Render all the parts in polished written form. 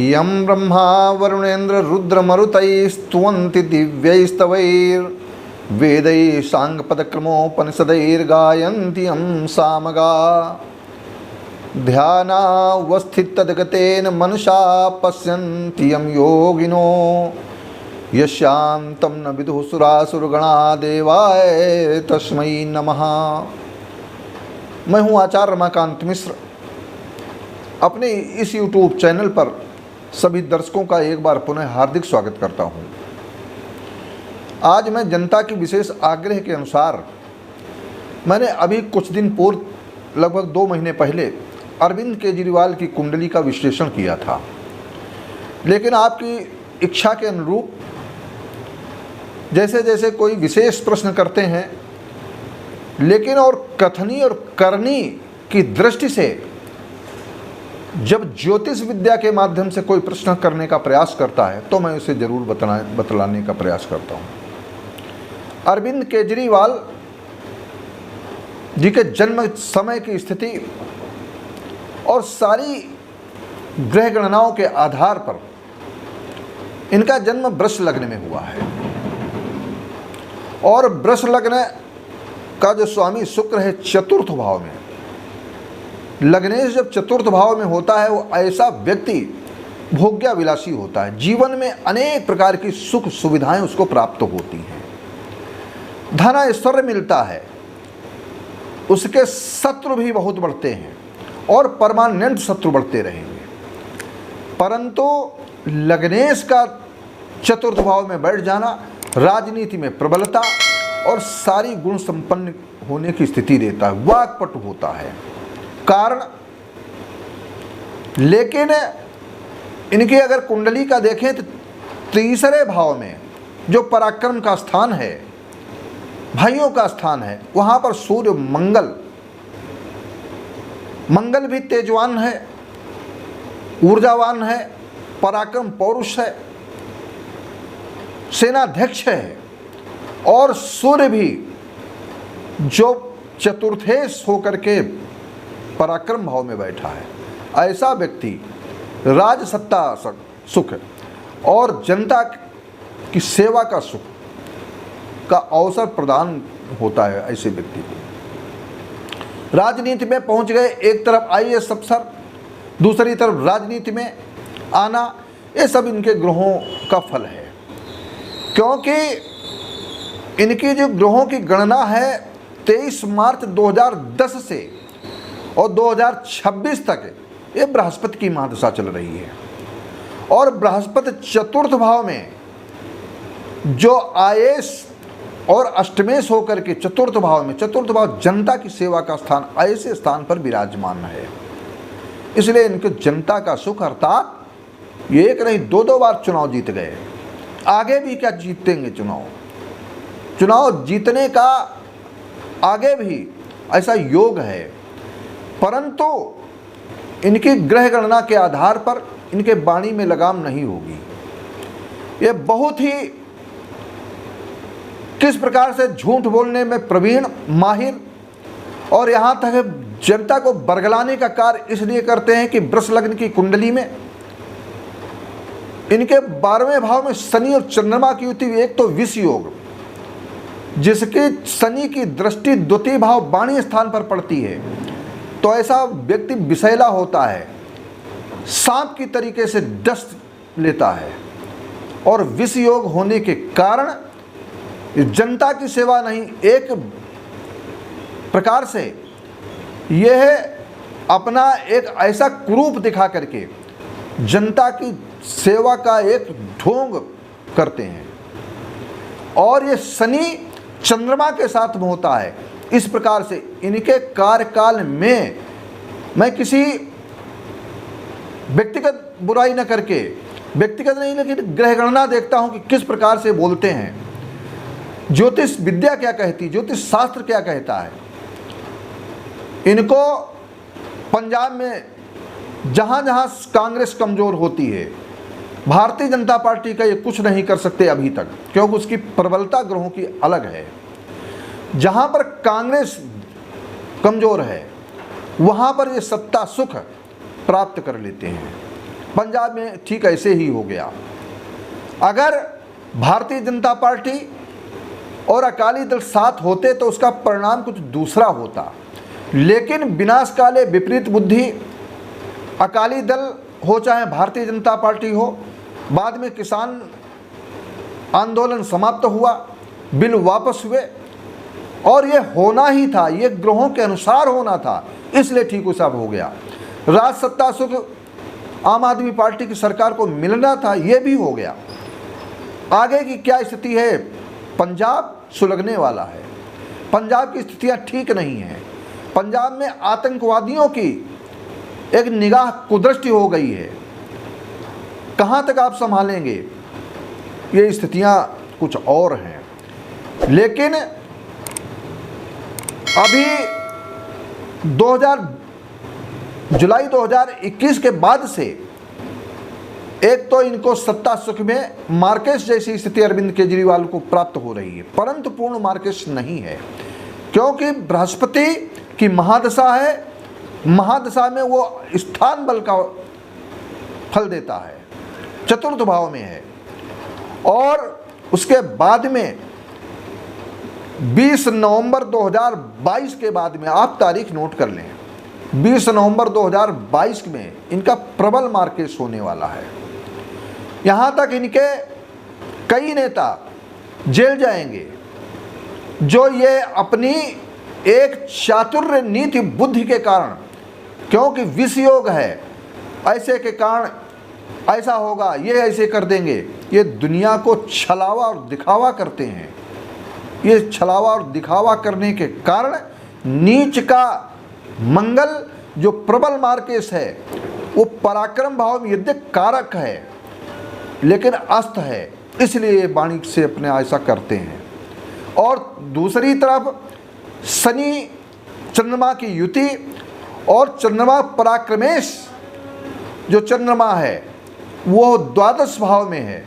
यं ब्रह्मा वरुणेन्द्र रुद्रमरुतैस्तुवन्ति दिव्यैस्तवैर्वेदैः साङ्गपदक्रमोपनिषदैर्गायन्ति यं सामगा ध्यानावस्थितगतेन मनसा पश्यन्ति यं योगिनो यस्यान्तं न विदुः सुरासुरगणा देवाय तस्मै नमः। मैं हूँ आचार्य रमाकांत मिश्र। अपने इस YouTube चैनल पर सभी दर्शकों का एक बार पुनः हार्दिक स्वागत करता हूँ। आज मैं जनता की विशेष आग्रह के अनुसार मैंने अभी कुछ दिन पूर्व लगभग 2 महीने पहले अरविंद केजरीवाल की कुंडली का विश्लेषण किया था, लेकिन आपकी इच्छा के अनुरूप जैसे जैसे कोई विशेष प्रश्न करते हैं, लेकिन और कथनी और करनी की दृष्टि से जब ज्योतिष विद्या के माध्यम से कोई प्रश्न करने का प्रयास करता है तो मैं उसे जरूर बतलाने का प्रयास करता हूँ। अरविंद केजरीवाल जी के जन्म समय की स्थिति और सारी ग्रह गणनाओं के आधार पर इनका जन्म वृष लग्न में हुआ है, और वृष लग्न का जो स्वामी शुक्र है चतुर्थ भाव में, लग्नेश जब चतुर्थ भाव में होता है वो ऐसा व्यक्ति भोग्याविलासी होता है। जीवन में अनेक प्रकार की सुख सुविधाएं उसको प्राप्त होती हैं, धन ऐश्वर्य मिलता है, उसके शत्रु भी बहुत बढ़ते हैं और परमानेंट शत्रु बढ़ते रहेंगे। परंतु लग्नेश का चतुर्थ भाव में बैठ जाना राजनीति में प्रबलता और सारी गुण संपन्न होने की स्थिति देता है, वाक्पटु होता है कारण। लेकिन इनकी अगर कुंडली का देखें तो तीसरे भाव में जो पराक्रम का स्थान है, भाइयों का स्थान है, वहां पर सूर्य मंगल भी तेजवान है, ऊर्जावान है, पराक्रम पौरुष है, सेनाध्यक्ष है, और सूर्य भी जो चतुर्थेश होकर के पराक्रम भाव में बैठा है, ऐसा व्यक्ति राज सत्ता सुख और जनता की सेवा का सुख का अवसर प्रदान होता है। ऐसे व्यक्ति को राजनीति में पहुंच गए, एक तरफ IAS अफसर, दूसरी तरफ राजनीति में आना, ये सब इनके ग्रहों का फल है। क्योंकि इनकी जो ग्रहों की गणना है 23 मार्च 2010 से और 2026 तक ये बृहस्पति की महादशा चल रही है, और बृहस्पति चतुर्थ भाव में जो IAS और अष्टमेश होकर के चतुर्थ भाव में, चतुर्थ भाव जनता की सेवा का स्थान, ऐसे स्थान पर विराजमान है। इसलिए इनके जनता का सुख, अर्थात ये एक नहीं 2 बार चुनाव जीत गए, आगे भी क्या जीतेंगे चुनाव जीतने का आगे भी ऐसा योग है। परंतु इनकी ग्रह गणना के आधार पर इनके वाणी में लगाम नहीं होगी। ये बहुत ही किस प्रकार से झूठ बोलने में प्रवीण, माहिर, और यहाँ तक जनता को बरगलाने का कार्य इसलिए करते हैं कि वृष लग्न की कुंडली में इनके 12वें भाव में शनि और चंद्रमा की युति, एक तो विष योग, जिसकी शनि की दृष्टि द्वितीय भाव वाणी स्थान पर पड़ती है, तो ऐसा व्यक्ति विषैला होता है, सांप की तरीके से डस लेता है, और विष योग होने के कारण जनता की सेवा नहीं, एक प्रकार से यह अपना एक ऐसा कुरूप दिखा करके जनता की सेवा का एक ढोंग करते हैं, और ये शनि चंद्रमा के साथ में होता है। इस प्रकार से इनके कार्यकाल में मैं किसी व्यक्तिगत बुराई न करके, व्यक्तिगत नहीं लेकिन ग्रह गणना देखता हूं कि किस प्रकार से बोलते हैं, ज्योतिष विद्या क्या कहती, ज्योतिष शास्त्र क्या कहता है। इनको पंजाब में जहां जहां कांग्रेस कमजोर होती है, भारतीय जनता पार्टी का ये कुछ नहीं कर सकते अभी तक, क्योंकि उसकी प्रबलता ग्रहों की अलग है। जहां पर कांग्रेस कमजोर है वहां पर ये सत्ता सुख प्राप्त कर लेते हैं। पंजाब में ठीक ऐसे ही हो गया। अगर भारतीय जनता पार्टी और अकाली दल साथ होते तो उसका परिणाम कुछ दूसरा होता, लेकिन विनाश काले विपरीत बुद्धि, अकाली दल हो चाहे भारतीय जनता पार्टी हो, बाद में किसान आंदोलन समाप्त हुआ, बिल वापस हुए, और ये होना ही था, ये ग्रहों के अनुसार होना था, इसलिए ठीक वो सब हो गया। राज सत्ता सुख आम आदमी पार्टी की सरकार को मिलना था, ये भी हो गया। आगे की क्या स्थिति है? पंजाब सुलगने वाला है। पंजाब की स्थितियां ठीक नहीं हैं। पंजाब में आतंकवादियों की एक निगाह कुदृष्टि हो गई है। कहां तक आप संभालेंगे? ये स्थितियां कुछ और हैं। लेकिन अभी जुलाई 2021 के बाद से एक तो इनको सत्ता सुख में मार्केश जैसी स्थिति अरविंद केजरीवाल को प्राप्त हो रही है, परंतु पूर्ण मार्केश नहीं है, क्योंकि बृहस्पति की महादशा है। महादशा में वो स्थान बल का फल देता है, चतुर्थ भाव में है। और उसके बाद में 20 नवंबर 2022 के बाद में, आप तारीख नोट कर लें, 20 नवंबर 2022 में इनका प्रबल मार्केश होने वाला है। यहाँ तक इनके कई नेता जेल जाएंगे, जो ये अपनी एक चातुर्य नीति बुद्धि के कारण, क्योंकि विषयोग है, ऐसे के कारण ऐसा होगा, ये ऐसे कर देंगे, ये दुनिया को छलावा और दिखावा करते हैं। ये छलावा और दिखावा करने के कारण नीच का मंगल जो प्रबल मार्केश है, वो पराक्रम भाव में यद्यप कारक है लेकिन अस्त है, इसलिए ये वाणी से अपने ऐसा करते हैं। और दूसरी तरफ शनि चंद्रमा की युति, और चंद्रमा पराक्रमेश जो चंद्रमा है वो द्वादश भाव में है,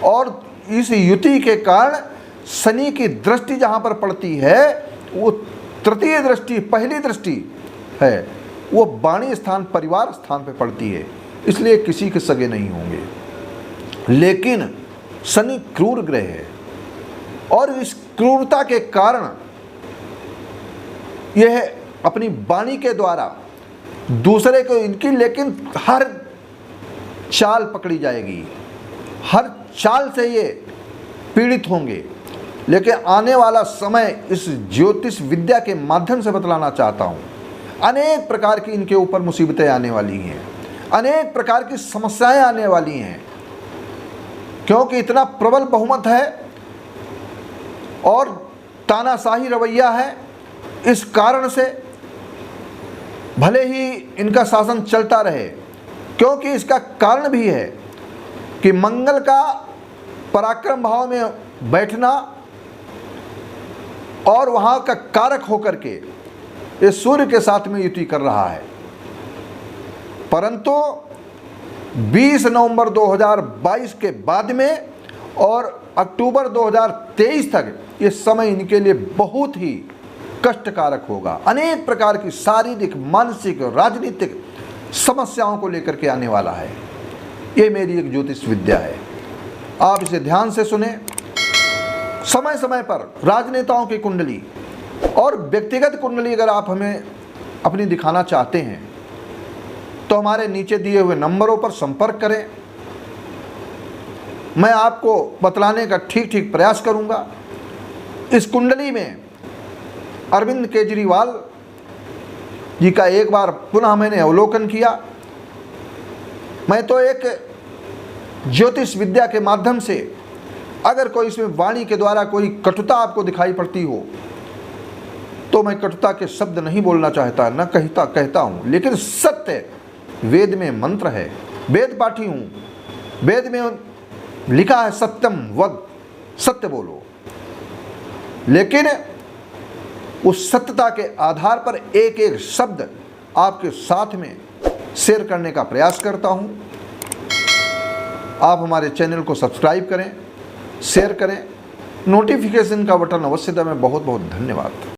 और इस युति के कारण शनि की दृष्टि जहाँ पर पड़ती है वो तृतीय दृष्टि, पहली दृष्टि है, वो वाणी स्थान, परिवार स्थान पे पड़ती है, इसलिए किसी के सगे नहीं होंगे। लेकिन शनि क्रूर ग्रह है, और इस क्रूरता के कारण यह अपनी वाणी के द्वारा दूसरे को इनकी, लेकिन हर चाल पकड़ी जाएगी, हर चाल से ये पीड़ित होंगे। लेकिन आने वाला समय इस ज्योतिष विद्या के माध्यम से बतलाना चाहता हूँ, अनेक प्रकार की इनके ऊपर मुसीबतें आने वाली हैं, अनेक प्रकार की समस्याएं आने वाली हैं, क्योंकि इतना प्रबल बहुमत है और तानाशाही रवैया है। इस कारण से भले ही इनका शासन चलता रहे, क्योंकि इसका कारण भी है कि मंगल का पराक्रम भाव में बैठना और वहाँ का कारक होकर के ये सूर्य के साथ में युति कर रहा है। परंतु 20 नवंबर 2022 के बाद में और अक्टूबर 2023 तक ये समय इनके लिए बहुत ही कष्टकारक होगा। अनेक प्रकार की शारीरिक, मानसिक, राजनीतिक समस्याओं को लेकर के आने वाला है। ये मेरी एक ज्योतिष विद्या है, आप इसे ध्यान से सुने। समय समय पर राजनेताओं की कुंडली और व्यक्तिगत कुंडली अगर आप हमें अपनी दिखाना चाहते हैं तो हमारे नीचे दिए हुए नंबरों पर संपर्क करें। मैं आपको बतलाने का ठीक ठीक प्रयास करूंगा। इस कुंडली में अरविंद केजरीवाल जी का एक बार पुनः मैंने अवलोकन किया। मैं तो एक ज्योतिष विद्या के माध्यम से, अगर कोई इसमें वाणी के द्वारा कोई कटुता आपको दिखाई पड़ती हो तो मैं कटुता के शब्द नहीं बोलना चाहता, न कहता हूँ, लेकिन सत्य वेद में मंत्र है, वेद पाठी हूँ, वेद में लिखा है सत्यम वद, सत्य बोलो। लेकिन उस सत्यता के आधार पर एक एक शब्द आपके साथ में शेयर करने का प्रयास करता हूं। आप हमारे चैनल को सब्सक्राइब करें, शेयर करें, नोटिफिकेशन का बटन अवश्य दबाएं। बहुत बहुत धन्यवाद।